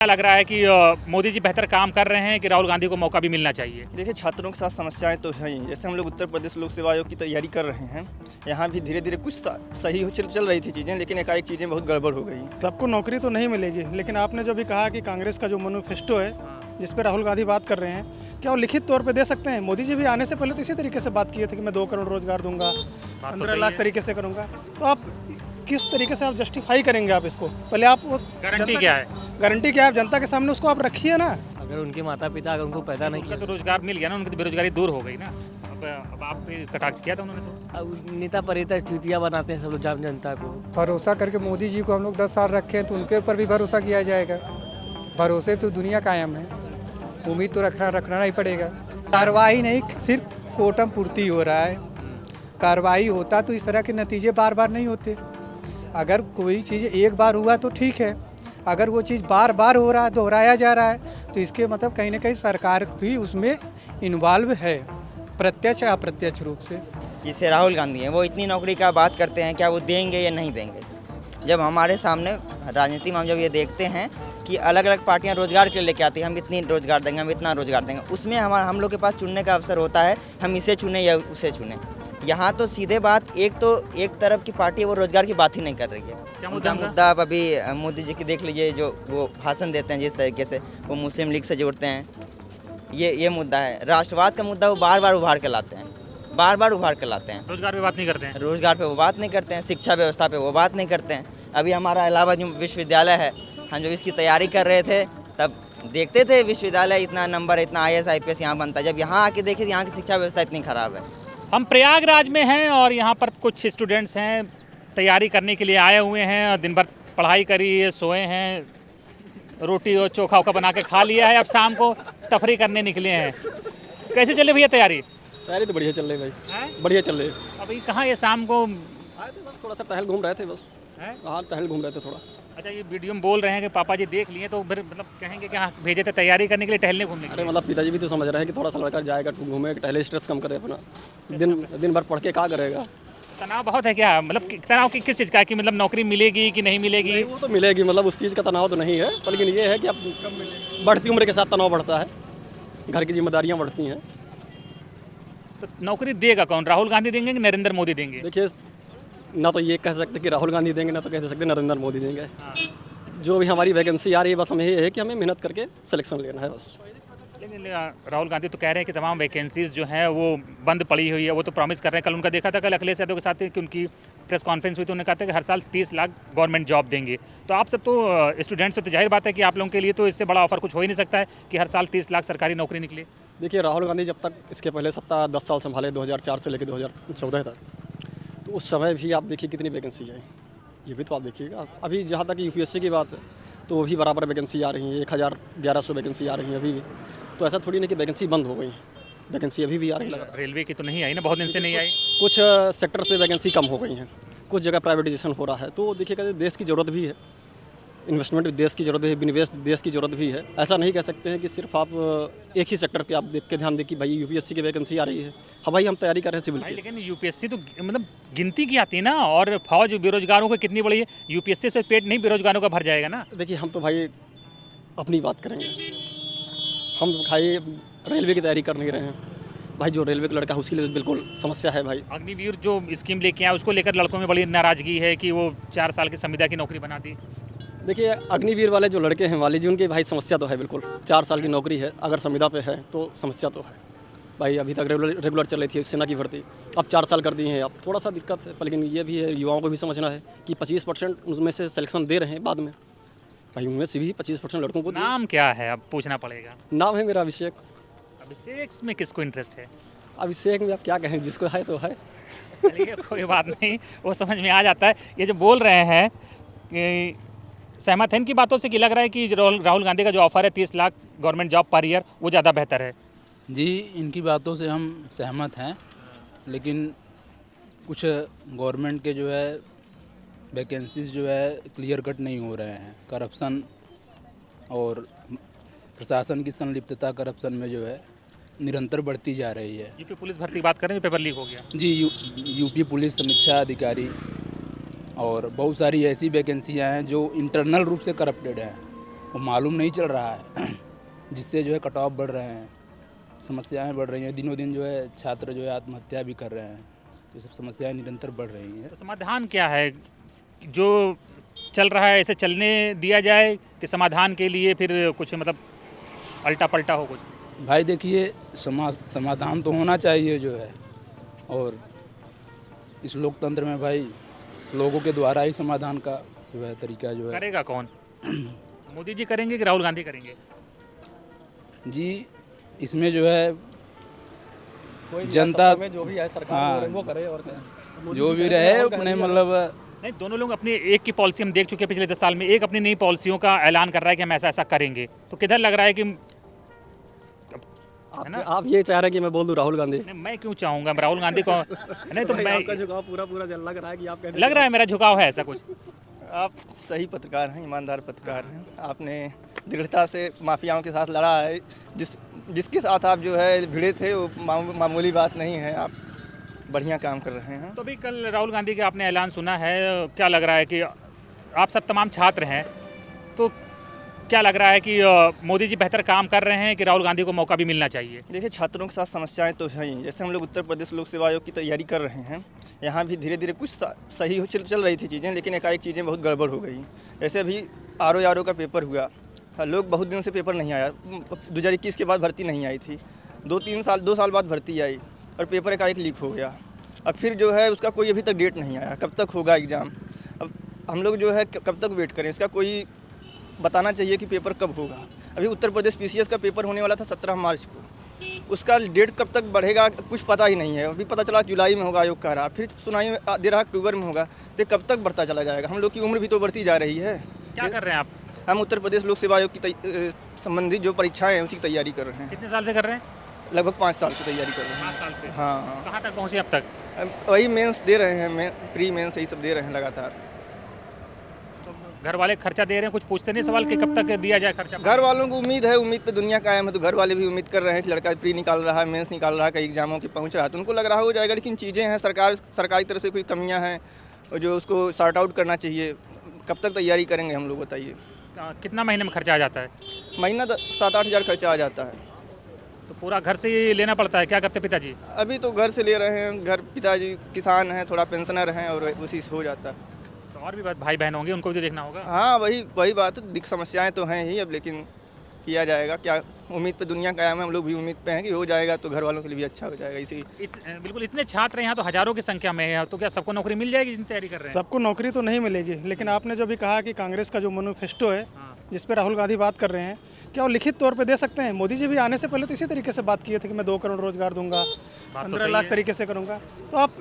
क्या लग रहा है कि मोदी जी बेहतर काम कर रहे हैं कि राहुल गांधी को मौका भी मिलना चाहिए? देखिए, छात्रों के साथ समस्याएं तो हैं ही। जैसे हम लोग उत्तर प्रदेश लोक सेवा आयोग की तैयारी कर रहे हैं, यहाँ भी धीरे धीरे कुछ सही चल रही थी चीज़ें, लेकिन एकाएक चीज़ें बहुत गड़बड़ हो गई। सबको नौकरी तो नहीं मिलेगी, लेकिन आपने जो भी कहा कि कांग्रेस का जो मैनिफेस्टो है जिस पर राहुल गांधी बात कर रहे हैं, क्या वो लिखित तौर पे दे सकते हैं? मोदी जी भी आने से पहले तो इसी तरीके से बात किए थे कि मैं 2 करोड़ रोजगार दूंगा, 15 लाख तरीके से करूंगा। तो आप किस तरीके से आप जस्टिफाई करेंगे आप इसको? पहले आप वो गारंटी क्या है? गारंटी क्या है? आप जनता के सामने उसको आप रखिए ना। अगर उनके माता पिता अगर उनको पैदा नहीं उनका किया तो रोजगार मिल गया ना, उनकी तो बेरोजगारी दूर हो गई ना। अब आप पे कटाक्ष किया था उन्होंने तो। अब नेता परिता चूतिया बनाते हैं सब लोग जनता को। भरोसा करके मोदी जी को हम लोग 10 साल रखे हैं, तो उनके ऊपर भी भरोसा किया जाएगा। भरोसे तो दुनिया कायम है, उम्मीद तो रखना ही पड़ेगा। कार्रवाई नहीं, सिर्फ कोटम पूर्ति हो रहा है। कार्रवाई होता तो इस तरह के नतीजे बार बार नहीं होते। अगर कोई चीज़ एक बार हुआ तो ठीक है, अगर वो चीज़ बार बार हो रहा है, दोहराया जा रहा है, तो इसके मतलब कहीं ना कहीं सरकार भी उसमें इन्वॉल्व है, प्रत्यक्ष या अप्रत्यक्ष रूप से। जैसे राहुल गांधी हैं, वो इतनी नौकरी का बात करते हैं, क्या वो देंगे या नहीं देंगे? जब हमारे सामने राजनीति में हम जब ये देखते हैं कि अलग अलग पार्टियां रोजगार के लिए लेके आती हैं, हम इतनी रोजगार देंगे, हम इतना रोजगार देंगे, उसमें हम लोग के पास चुनने का अवसर होता है, हम इसे चुने या उसे चुने। यहाँ तो सीधे बात एक तरफ की पार्टी वो रोजगार की बात ही नहीं कर रही है। क्या उनका मुद्दा आप अभी मोदी जी की देख लीजिए, जो वो भाषण देते हैं, जिस तरीके से वो मुस्लिम लीग से जोड़ते हैं, ये मुद्दा है। राष्ट्रवाद का मुद्दा वो बार बार उभार के लाते हैं, रोजगार पे बात नहीं करते हैं। रोजगार पे वो बात नहीं करते हैं, शिक्षा व्यवस्था पे वो बात नहीं करते हैं। अभी हमारा इलाहाबाद विश्वविद्यालय है, हम जब इसकी तैयारी कर रहे थे तब देखते थे विश्वविद्यालय इतना नंबर, इतना IAS IPS यहाँ बनता है। जब यहाँ आके देखे यहाँ की शिक्षा व्यवस्था इतनी ख़राब है। हम प्रयागराज में हैं और यहाँ पर कुछ स्टूडेंट्स हैं, तैयारी करने के लिए आए हुए हैं और दिन भर पढ़ाई करी है, सोए हैं, रोटी और चोखा वोखा बना के खा लिया है, अब शाम को तफरी करने निकले हैं। कैसे चले भैया तैयारी? तैयारी तो बढ़िया चल रही है भाई, बढ़िया चल रही है। अभी कहाँ ये शाम को आए थे, बस थोड़ा सा टहल घूम रहे थे, बस हाँ टहल घूम रहे थे थोड़ा। अच्छा, ये वीडियो में बोल रहे हैं कि पापा जी देख लिए, तो फिर मतलब कहेंगे कि हाँ भेजे थे तैयारी करने के लिए, टहलने घूमने के अरे लिए। मतलब पिताजी भी तो समझ रहे हैं कि थोड़ा सा लड़का जाएगा घूमे, टहले, स्ट्रेस कम करे अपना। दिन भर पढ़ के क्या करेगा? तनाव बहुत है क्या? मतलब तनाव किस चीज़ का, कि मतलब नौकरी मिलेगी कि नहीं मिलेगी? वो तो मिलेगी, मतलब उस चीज़ का तनाव तो नहीं है, लेकिन ये है कि अब बढ़ती उम्र के साथ तनाव बढ़ता है, घर की जिम्मेदारियाँ बढ़ती हैं। तो नौकरी देगा कौन? राहुल गांधी देंगे कि नरेंद्र मोदी देंगे? देखिए, ना तो ये कह सकते कि राहुल गांधी देंगे, ना तो कह सकते नरेंद्र मोदी देंगे। जो भी हमारी वैकेंसी आ रही है, बस हमें ये है कि हमें मेहनत करके सिलेक्शन लेना है बस। लेकिन राहुल गांधी तो कह रहे हैं कि तमाम वैकेंसीज जो हैं वो बंद पड़ी हुई है, वो तो प्रॉमिस कर रहे हैं। कल उनका देखा था, कल अखिलेश यादव के साथ कि उनकी प्रेस कॉन्फ्रेंस हुई तो उन्होंने कहा था कि हर साल 30 लाख गवर्नमेंट जॉब देंगे। तो आप सब तो स्टूडेंट्स हो, तो जाहिर बात है कि आप लोगों के लिए तो इससे बड़ा ऑफर कुछ हो ही नहीं सकता है कि हर साल 30 लाख सरकारी नौकरी निकले। देखिए, राहुल गांधी जब तक इसके पहले सत्ता 10 साल संभाले, 2004 से लेकर 2014 तक, तो उस समय भी आप देखिए कितनी वैकेंसी है, ये भी तो आप देखिएगा। अभी जहाँ तक UPSC की बात है तो वो भी बराबर वैकेंसी आ रही है, 1100 वैकेंसी आ रही है अभी भी। तो ऐसा थोड़ी नहीं कि वैकेंसी बंद हो गई है, वैकेंसी अभी भी आ रही है। रेलवे की तो नहीं आई ना, बहुत दिन से नहीं आई। कुछ सेक्टर पे वैकेंसी कम हो गई हैं, कुछ जगह प्राइवेटाइजेशन हो रहा है। तो देखिएगा, देश की ज़रूरत भी है, इन्वेस्टमेंट देश की ज़रूरत है, विनिवेश देश की ज़रूरत भी है। ऐसा नहीं कह सकते हैं कि सिर्फ आप एक ही सेक्टर पे आप देख के ध्यान दें कि भाई UPSC की वैकेंसी आ रही है। हाँ भाई, हम तैयारी कर रहे हैं सिविल की। लेकिन UPSC तो मतलब गिनती की आती है ना, और फौज बेरोजगारों को कितनी बड़ी है, UPSC से पेट नहीं बेरोजगारों का भर जाएगा ना। देखिए, हम तो भाई अपनी बात करेंगे, हम भाई रेलवे की तैयारी कर नहीं रहे हैं भाई। जो रेलवे का लड़का है उसके लिए बिल्कुल समस्या है भाई। अग्निवीर जो स्कीम लेके आया, उसको लेकर लड़कों में बड़ी नाराजगी है कि वो 4 साल की संविदा की नौकरी बना दी। देखिए, अग्निवीर वाले जो लड़के हैं वाले जी, उनकी भाई समस्या तो है बिल्कुल। 4 साल की नौकरी है, अगर संविदा पे है तो समस्या तो है भाई। अभी तक रेगुलर चल रही थी सेना की भर्ती, अब 4 साल कर दी हैं, अब थोड़ा सा दिक्कत है। लेकिन ये भी है, युवाओं को भी समझना है कि 25% उसमें से सिलेक्शन दे रहे हैं बाद में, भाई उनमें से भी 25% लड़कों को। नाम क्या है अब पूछना पड़ेगा? नाम है मेरा अभिषेक। अभिषेक में किसको इंटरेस्ट है? अभिषेक में आप क्या कहें, जिसको है तो है। चलिए कोई बात नहीं, वो समझ में आ जाता है। ये जो बोल रहे हैं कि सहमत हैं इनकी बातों से, कि लग रहा है कि राहुल गांधी का जो ऑफर है 30 lakh government job per year, वो ज़्यादा बेहतर है। जी, इनकी बातों से हम सहमत हैं, लेकिन कुछ गवर्नमेंट के जो है वैकेंसीज जो है क्लियर कट नहीं हो रहे हैं। करप्शन और प्रशासन की संलिप्तता करप्शन में जो है निरंतर बढ़ती जा रही है। यूपी पुलिस भर्ती की बात करें, पेपर लीक हो गया जी। यूपी पुलिस समीक्षा अधिकारी और बहुत सारी ऐसी वैकेंसियां हैं जो इंटरनल रूप से करप्टेड हैं। वो मालूम नहीं चल रहा है जिससे जो है कट ऑफ बढ़ रहे हैं, समस्याएं बढ़ रही हैं। दिनों दिन जो है छात्र जो है आत्महत्या भी कर रहे हैं। ये सब समस्याएं निरंतर बढ़ रही हैं। तो समाधान क्या है? जो चल रहा है ऐसे चलने दिया जाए कि समाधान के लिए फिर कुछ मतलब अल्टा पल्टा हो कुछ? भाई देखिए, समाधान तो होना चाहिए जो है, और इस लोकतंत्र में भाई लोगों के द्वारा ही समाधान का जो है तरीका जो है। करेगा कौन? मोदी जी करेंगे कि राहुल गांधी करेंगे? जी, इसमें जो है जनता में जो भी है सरकार हाँ, वो करे और क्या। जो भी रहे अपने मतलब नहीं, दोनों लोग अपनी एक की पॉलिसी हम देख चुके हैं पिछले 10 साल में, एक अपनी नई पॉलिसियों का ऐलान कर रहा है कि हम ऐसा ऐसा करेंगे। तो किधर लग रहा है कि आप ये चाह रहे हैं कि मैं बोल दूं राहुल गांधी? नहीं, मैं क्यों चाहूँगा राहुल गांधी को? नहीं तो मैं, आपका झुकाव पूरा लग रहा है कि आप लग रहा है मेरा झुकाव है ऐसा कुछ। आप सही पत्रकार हैं, ईमानदार पत्रकार हैं। आपने दृढ़ता से माफियाओं के साथ लड़ा है। जिसके साथ आप जो है भिड़े थे वो मामूली बात नहीं है। आप बढ़िया काम कर रहे हैं। तो अभी कल राहुल गांधी का आपने ऐलान सुना है, क्या लग रहा है कि आप सब तमाम छात्र हैं, तो क्या लग रहा है कि मोदी जी बेहतर काम कर रहे हैं कि राहुल गांधी को मौका भी मिलना चाहिए? देखिए, छात्रों के साथ समस्याएं तो हैं ही। जैसे हम लोग उत्तर प्रदेश लोक सेवा आयोग की तैयारी कर रहे हैं, यहाँ भी धीरे धीरे कुछ सही हो चल रही थी चीज़ें, लेकिन एकाएक चीज़ें बहुत गड़बड़ हो गई। जैसे अभी आर का पेपर हुआ, लोग बहुत दिन से पेपर नहीं आया, 2021 के बाद भर्ती नहीं आई थी, 2 साल बाद भर्ती आई और पेपर एकाएक लीक हो गया। अब फिर जो है उसका कोई अभी तक डेट नहीं आया, कब तक होगा एग्ज़ाम। अब हम लोग जो है कब तक वेट करें, इसका कोई बताना चाहिए कि पेपर कब होगा। अभी उत्तर प्रदेश PCS का पेपर होने वाला था 17 मार्च को, उसका डेट कब तक बढ़ेगा कुछ पता ही नहीं है। अभी पता चला जुलाई में होगा, आयोग कह रहा, फिर सुनाई दे रहा अक्टूबर में होगा। तो कब तक बढ़ता चला जाएगा? हम लोग की उम्र भी तो बढ़ती जा रही है। क्या कर रहे हैं आप? हम उत्तर प्रदेश लोक सेवा आयोग की संबंधित जो परीक्षाएँ हैं उसी की तैयारी कर रहे हैं। कितने साल से कर रहे हैं? लगभग 5 साल से तैयारी कर रहे हैं। 5 साल से? हाँ। कहाँ तक पहुँचे अब तक? वही मेंस दे रहे हैं, प्री मेंस यही सब दे रहे हैं लगातार। तो घर वाले खर्चा दे रहे हैं, कुछ पूछते नहीं सवाल कि कब तक दिया जाए खर्चा? घर वालों को उम्मीद है, उम्मीद पे दुनिया कायम है। तो घर वाले भी उम्मीद कर रहे हैं कि लड़का प्री निकाल रहा है, मेंस निकाल रहा है, कई एग्जामों के पहुंच रहा है, तो उनको लग रहा हो जाएगा। लेकिन चीज़ें हैं, सरकारी तरफ से कोई कमियां हैं जो उसको सॉर्ट आउट करना चाहिए। कब तक तैयारी करेंगे हम लोग, बताइए। कितना महीने में खर्चा आ जाता है? महीना 7-8 हज़ार खर्चा आ जाता है। तो पूरा घर से ही लेना पड़ता है? क्या करते पिताजी? अभी तो घर से ले रहे हैं। घर पिताजी किसान हैं, थोड़ा पेंशनर हैं और उसी से हो जाता है। तो और भी भाई बहन होंगे, उनको भी देखना होगा। हाँ, वही बात है। समस्याएँ तो हैं ही अब, लेकिन किया जाएगा क्या। उम्मीद पे दुनिया कायम है, हम लोग भी उम्मीद पे हैं कि हो जाएगा तो घर वालों के लिए भी अच्छा हो जाएगा। इसी बिल्कुल, इतने छात्र यहाँ तो हज़ारों की संख्या में है, तो क्या सबको नौकरी मिल जाएगी जिन तैयारी कर रहे हैं? सबको नौकरी तो नहीं मिलेगी, लेकिन आपने जो भी कहा कि कांग्रेस का जो मैनिफेस्टो है जिस पे राहुल गांधी बात कर रहे हैं, क्या वो लिखित तौर पे दे सकते हैं? मोदी जी भी आने से पहले तो इसी तरीके से बात किए थे कि मैं 2 करोड़ रोजगार दूंगा, 15 लाख तरीके से करूंगा। तो आप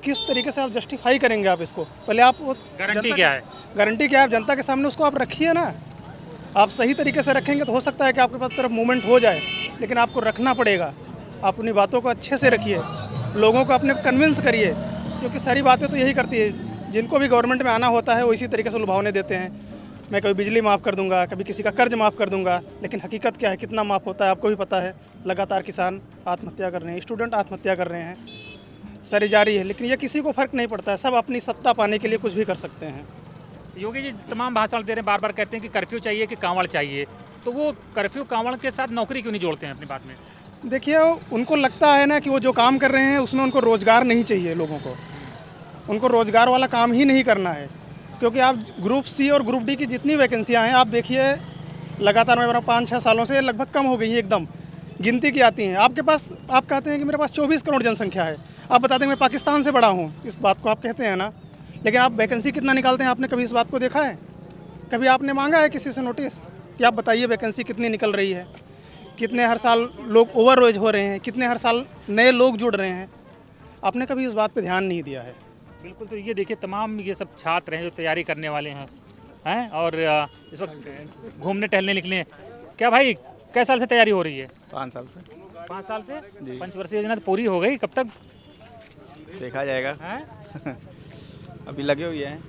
किस तरीके से आप जस्टिफाई करेंगे आप इसको? पहले आप वो गारंटी क्या है? गारंटी क्या है? आप जनता के सामने उसको आप रखिए ना। आप सही तरीके से रखेंगे तो हो सकता है कि आपके पास तरफ मूवमेंट हो जाए, लेकिन आपको रखना पड़ेगा। आप अपनी बातों को अच्छे से रखिए, लोगों को अपने कन्विंस करिए, क्योंकि सारी बातें तो यही करती है। जिनको भी गवर्नमेंट में आना होता है वो इसी तरीके से लुभावने देते हैं। मैं कभी बिजली माफ़ कर दूंगा, कभी किसी का कर्ज माफ़ कर दूंगा, लेकिन हकीकत क्या है, कितना माफ़ होता है आपको भी पता है। लगातार किसान आत्महत्या कर रहे हैं, स्टूडेंट आत्महत्या कर रहे हैं, सारी जारी है, लेकिन ये किसी को फ़र्क नहीं पड़ता है। सब अपनी सत्ता पाने के लिए कुछ भी कर सकते हैं। योगी जी तमाम भाषण दे रहे हैं, बार बार कहते हैं कि कर्फ्यू चाहिए कि कांवड़ चाहिए, तो वो कर्फ्यू कांवड़ के साथ नौकरी क्यों नहीं जोड़ते हैं अपनी बात में? देखिए, उनको लगता है ना कि वो जो काम कर रहे हैं उसमें उनको रोज़गार नहीं चाहिए। लोगों को उनको रोज़गार वाला काम ही नहीं करना है, क्योंकि आप ग्रुप C और ग्रुप D की जितनी वैकेंसियाँ हैं आप देखिए, लगातार मैं 5-6 सालों से लगभग कम हो गई हैं, एकदम गिनती की आती हैं। आपके पास, आप कहते हैं कि मेरे पास 24 करोड़ जनसंख्या है, आप बताते हैं मैं पाकिस्तान से बड़ा हूँ, इस बात को आप कहते हैं ना, लेकिन आप वैकेंसी कितना निकालते हैं? आपने कभी इस बात को देखा है? कभी आपने मांगा है किसी से नोटिस कि आप बताइए वैकेंसी कितनी निकल रही है? कितने हर साल लोग ओवर एज हो रहे हैं, कितने हर साल नए लोग जुड़ रहे हैं? आपने कभी इस बात पे ध्यान नहीं दिया है। बिल्कुल, तो ये देखिए तमाम ये सब छात्र हैं जो तैयारी करने वाले हैं और इस वक्त घूमने टहलने निकले हैं। क्या भाई, कै साल से तैयारी हो रही है? 5 साल से। 5 साल से? पंचवर्षीय योजना तो पूरी हो गई, कब तक देखा जाएगा है? अभी लगे हुए हैं।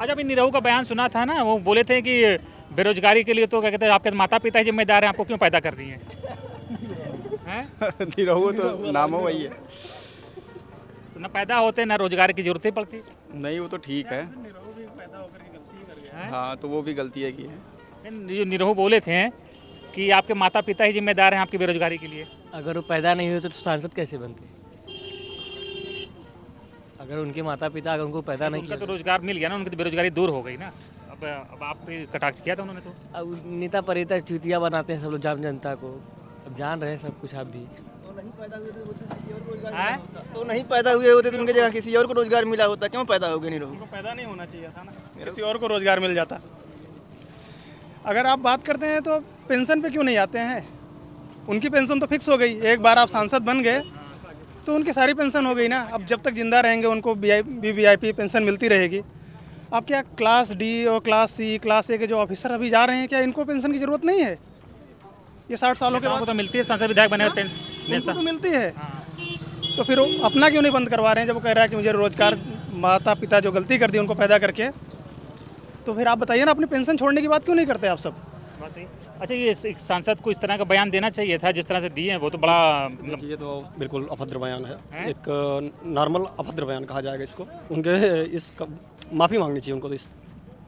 आज अभी निरहू का बयान सुना था ना, वो बोले थे कि बेरोजगारी के लिए तो क्या कहते हैं आपके माता पिता ही जिम्मेदार हैं, आपको क्यों पैदा कर दिए हैं? निरहू तो नाम हो वही है, तो ना पैदा होते ना रोजगार की जरूरत ही पड़ती। नहीं वो तो ठीक है। हाँ, तो वो भी गलती है की है। ये निरहु बोले थे कि आपके माता पिता ही जिम्मेदार हैं आपकी बेरोजगारी के लिए। अगर वो पैदा नहीं होते तो सांसद कैसे बनते? अगर उनके माता पिता अगर उनको पैदा नहीं उनका किया तो रोजगार मिल गया ना, उनकी तो बेरोजगारी दूर हो गई ना। अब आप पे कटाक्ष किया था उन्होंने तो। अब नेता परिता चुतिया बनाते हैं सब लोग जाम जनता को। अब जान रहे हैं सब कुछ आप भी। तो नहीं पैदा हुए होते तो उनके जगह किसी और को रोजगार मिला होता, क्यों पैदा हो गए नहीं? उनको पैदा नहीं होना चाहिए था ना, किसी और को रोजगार मिल जाता। अगर आप बात करते हैं तो पेंशन पे क्यों नहीं आते हैं? उनकी पेंशन तो फिक्स हो गई, एक बार आप सांसद बन गए तो उनकी सारी पेंशन हो गई ना। अब जब तक जिंदा रहेंगे उनको वीवीआईपी पेंशन मिलती रहेगी। अब क्या क्लास डी और क्लास सी क्लास ए के जो ऑफिसर अभी जा रहे हैं, क्या इनको पेंशन की ज़रूरत नहीं है? ये 60 सालों के बाद तो मिलती है, सांसद विधायक बने होते उनको तो मिलती है। तो फिर वो अपना क्यों नहीं बंद करवा रहे हैं? जब वो कह रहा है कि मुझे रोजगार, माता पिता जो गलती कर दी उनको पैदा करके, तो फिर आप बताइए ना, अपनी पेंशन छोड़ने की बात क्यों नहीं करते आप सब? बात सही। अच्छा, ये एक सांसद को इस तरह का बयान देना चाहिए था जिस तरह से दिए हैं, वो तो बड़ा मतलब ये तो बिल्कुल अभद्र बयान है, एक नॉर्मल अभद्र बयान कहा जाएगा इसको। उनके इस माफ़ी मांगनी चाहिए उनको। तो इस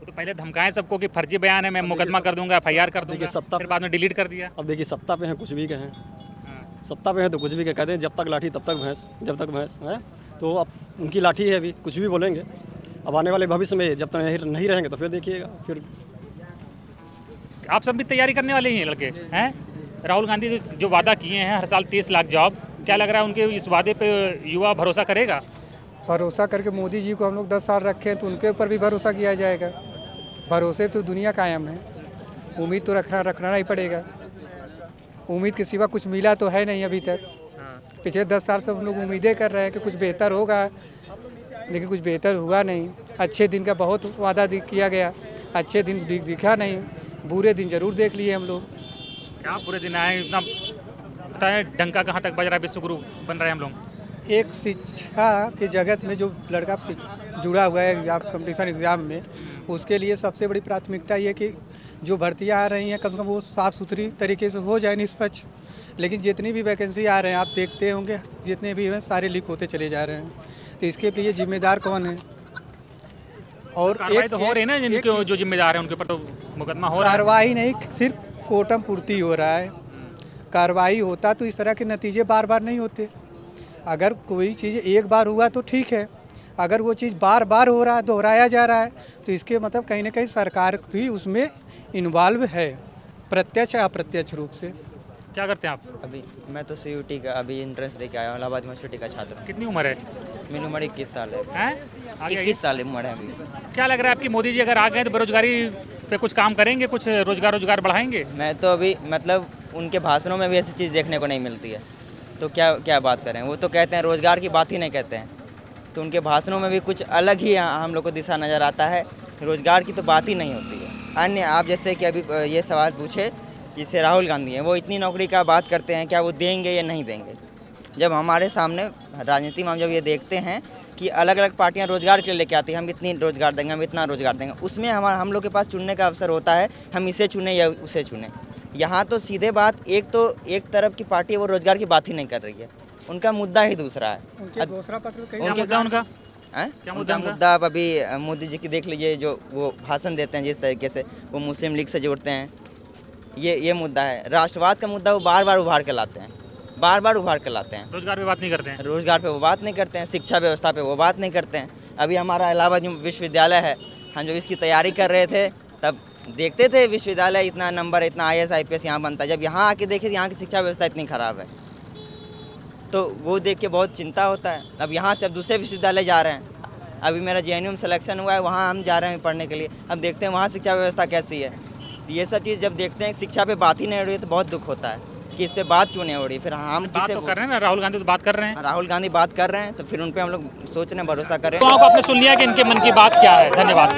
वो तो पहले धमकाएं सबको कि फर्जी बयान है, मैं मुकदमा कर दूंगा, FIR कर दूंगा, सत्ता फिर बाद में डिलीट कर दिया। अब देखिए सत्ता पे हैं, कुछ भी कहें, सत्ता पे हैं तो कुछ भी कहते हैं, जब तक लाठी तब तक भैंस, जब तक भैंस है तो अब उनकी लाठी है, अभी कुछ भी बोलेंगे। अब आने वाले भविष्य में जब तक नहीं रहेंगे तो फिर देखिएगा। फिर आप सब भी तैयारी करने वाले ही हैं लड़के हैं। राहुल गांधी जो वादा किए हैं हर साल 30 लाख जॉब, क्या लग रहा है उनके इस वादे पे युवा भरोसा करेगा? भरोसा करके मोदी जी को हम लोग 10 साल रखे हैं तो उनके ऊपर भी भरोसा किया जाएगा। भरोसे तो दुनिया कायम है, उम्मीद तो रखना ही पड़ेगा। उम्मीद के सिवा कुछ मिला तो है नहीं अभी तक। पिछले 10 साल से हम लोग उम्मीदें कर रहे हैं कि कुछ बेहतर होगा, लेकिन कुछ बेहतर हुआ नहीं। अच्छे दिन का बहुत वादा किया गया, अच्छे दिन दिखा नहीं, बुरे दिन जरूर देख लिए हम लोग। क्या बुरे दिन आए? इतना बताएं, डंका कहाँ तक बज रहा है, विश्वगुरु बन रहे हैं हम लोग। एक शिक्षा के जगत में जो लड़का जुड़ा हुआ है एग्जाम, कंपटीशन एग्ज़ाम में, उसके लिए सबसे बड़ी प्राथमिकता ये कि जो भर्तियां आ रही हैं कम से कम वो साफ़ सुथरी तरीके से हो जाए, निष्पक्ष। लेकिन जितनी भी वैकेंसी आ रहे हैं आप देखते होंगे, जितने भी हैं सारे लीक होते चले जा रहे हैं। तो इसके लिए जिम्मेदार कौन है? और कार्रवाई तो हो रही है ना, जिनके जो जिम्मेदार हैं उनके ऊपर तो मुकदमा हो रहा है। कार्रवाई नहीं, सिर्फ कोटम पूर्ति हो रहा है। कार्रवाई होता तो इस तरह के नतीजे बार बार नहीं होते। अगर कोई चीज़ एक बार हुआ तो ठीक है, अगर वो चीज़ बार बार हो रहा है, दोहराया जा रहा है, तो इसके मतलब कहीं ना कहीं सरकार भी उसमें इन्वॉल्व है, प्रत्यक्ष या अप्रत्यक्ष रूप से। क्या करते हैं आप? अभी मैं तो CUT का अभी एंट्रेंस दे के आया हूँ, इलाहाबाद यूनिवर्सिटी का छात्र हूँ। कितनी उम्र है? मेरी उम्र 21 साल है। हैं? आगे 21 साल उम्र है अभी। क्या लग रहा है आपकी मोदी जी अगर आ गए तो बेरोजगारी पे कुछ काम करेंगे, कुछ रोजगार बढ़ाएंगे? मैं तो अभी मतलब उनके भाषणों में भी ऐसी चीज़ देखने को नहीं मिलती है, तो क्या बात करें। वो तो कहते हैं रोज़गार की बात ही नहीं कहते हैं, तो उनके भाषणों में भी कुछ अलग ही हम लोग को दिशा नज़र आता है। रोज़गार की तो बात ही नहीं होती है। अन्य आप जैसे कि अभी ये सवाल पूछे कि से राहुल गांधी हैं, वो इतनी नौकरी का बात करते हैं, क्या वो देंगे या नहीं देंगे? जब हमारे सामने राजनीति में हम जब ये देखते हैं कि अलग अलग पार्टियां रोज़गार के लिए लेके आती हैं, हम इतनी रोज़गार देंगे, हम इतना रोज़गार देंगे, उसमें हम लोग के पास चुनने का अवसर होता है, हम इसे चुने या उसे चुने। यहाँ तो सीधे बात, एक तरफ की पार्टी वो रोज़गार की बात ही नहीं कर रही है, उनका मुद्दा ही दूसरा है। दूसरा पत्र क्या मुद्दा उनका? मुद्दा आप अभी मोदी जी की देख लीजिए, जो वो भाषण देते हैं, जिस तरीके से वो मुस्लिम लीग से जोड़ते हैं, ये मुद्दा है। राष्ट्रवाद का मुद्दा वो बार बार उभार के लाते हैं, रोजगार पे बात नहीं करते हैं। रोजगार पे वो बात नहीं करते हैं, शिक्षा व्यवस्था पे वो बात नहीं करते हैं। अभी हमारा इलाहाबाद विश्वविद्यालय है, हम जब इसकी तैयारी कर रहे थे तब देखते थे विश्वविद्यालय इतना नंबर, इतना IAS IPS यहाँ बनता है। जब यहाँ आके देखे यहाँ की शिक्षा व्यवस्था इतनी ख़राब है, तो वो देख के बहुत चिंता होता है। अब यहाँ से अब दूसरे विश्वविद्यालय जा रहे हैं। अभी मेरा JNU में सिलेक्शन हुआ है, वहाँ हम जा रहे हैं पढ़ने के लिए। अब देखते हैं वहाँ शिक्षा व्यवस्था कैसी है। ये सब चीज़ जब देखते हैं, शिक्षा पे बात ही नहीं हो रही है, तो बहुत दुख होता है कि इस पे बात क्यों नहीं हो रही। फिर हम बात तो कर रहे हैं ना, राहुल गांधी तो बात कर रहे हैं। राहुल गांधी बात कर रहे हैं, तो फिर उन पे हम लोग सोच रहे हैं, भरोसा करें। तो आपको आपने सुन लिया कि इनके मन की बात क्या है। धन्यवाद।